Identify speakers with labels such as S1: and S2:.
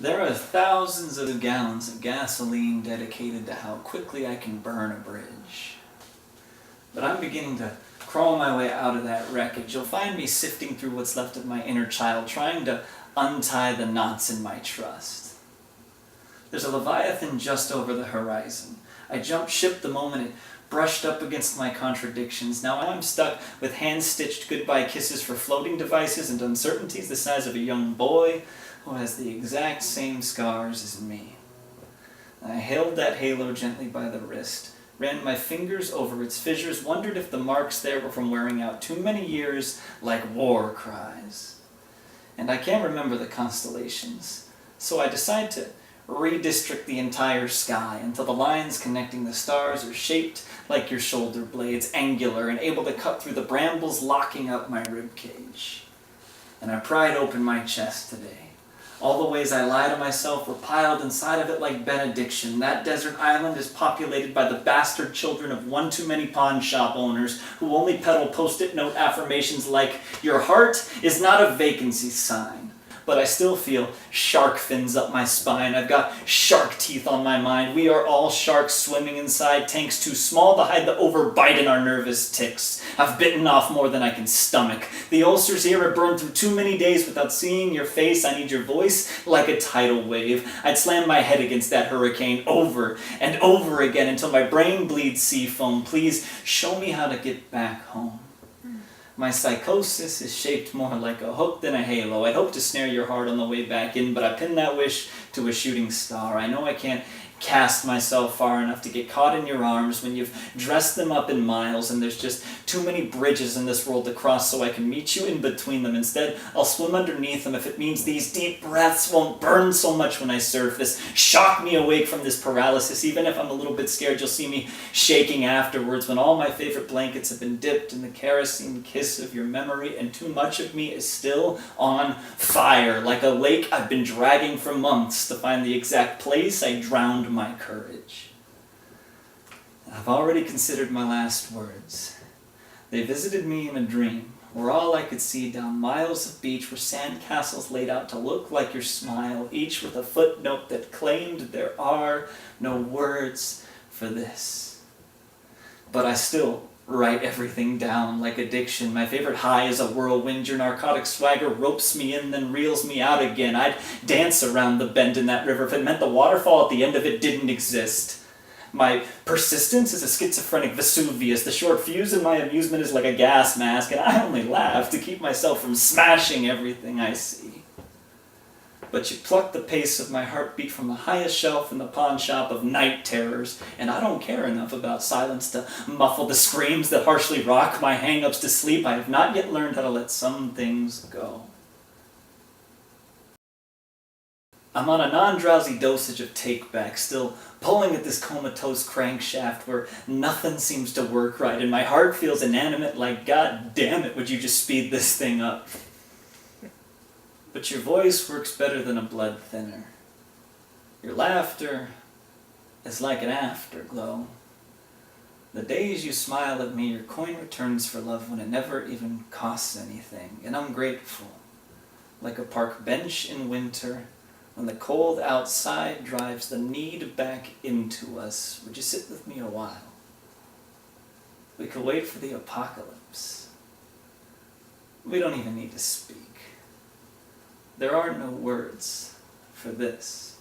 S1: There are thousands of gallons of gasoline dedicated to how quickly I can burn a bridge. But I'm beginning to crawl my way out of that wreckage. You'll find me sifting through what's left of my inner child, trying to untie the knots in my trust. There's a Leviathan just over the horizon. I jumped ship the moment it brushed up against my contradictions. Now I'm stuck with hand-stitched goodbye kisses for floating devices and uncertainties the size of a young boy who has the exact same scars as me. I held that halo gently by the wrist, ran my fingers over its fissures, wondered if the marks there were from wearing out too many years like war cries. And I can't remember the constellations, so I decide to redistrict the entire sky until the lines connecting the stars are shaped like your shoulder blades, angular and able to cut through the brambles locking up my ribcage. And I pried open my chest today. All the ways I lie to myself were piled inside of it like benediction. That desert island is populated by the bastard children of one too many pawn shop owners who only peddle post-it note affirmations like, "Your heart is not a vacancy sign." But I still feel shark fins up my spine. I've got shark teeth on my mind. We are all sharks swimming inside tanks too small to hide the overbite in our nervous tics. I've bitten off more than I can stomach. The ulcers here have burned through too many days without seeing your face. I need your voice like a tidal wave. I'd slam my head against that hurricane over and over again until my brain bleeds sea foam. Please show me how to get back home. My psychosis is shaped more like a hook than a halo. I'd hope to snare your heart on the way back in, but I pin that wish to a shooting star. I know I can't cast myself far enough to get caught in your arms when you've dressed them up in miles and there's just too many bridges in this world to cross so I can meet you in between them. Instead, I'll swim underneath them if it means these deep breaths won't burn so much when I surface. Shock me awake from this paralysis. Even if I'm a little bit scared, you'll see me shaking afterwards when all my favorite blankets have been dipped in the kerosene kiss of your memory and too much of me is still on fire, like a lake I've been dragging for months to find the exact place I drowned my courage. I've already considered my last words. They visited me in a dream, where all I could see down miles of beach were sandcastles laid out to look like your smile, each with a footnote that claimed there are no words for this. But I still write everything down like addiction. My favorite high is a whirlwind. Your narcotic swagger ropes me in, then reels me out again. I'd dance around the bend in that river if it meant the waterfall at the end of it didn't exist. My persistence is a schizophrenic Vesuvius. The short fuse in my amusement is like a gas mask, and I only laugh to keep myself from smashing everything I see. But you pluck the pace of my heartbeat from the highest shelf in the pawn shop of night terrors, and I don't care enough about silence to muffle the screams that harshly rock my hang-ups to sleep. I have not yet learned how to let some things go. I'm on a non-drowsy dosage of take-back, still pulling at this comatose crankshaft where nothing seems to work right, and my heart feels inanimate like, God damn it, would you just speed this thing up? But your voice works better than a blood thinner. Your laughter is like an afterglow. The days you smile at me, your coin returns for love when it never even costs anything. And I'm grateful, like a park bench in winter, when the cold outside drives the need back into us. Would you sit with me a while? We could wait for the apocalypse. We don't even need to speak. There are no words for this.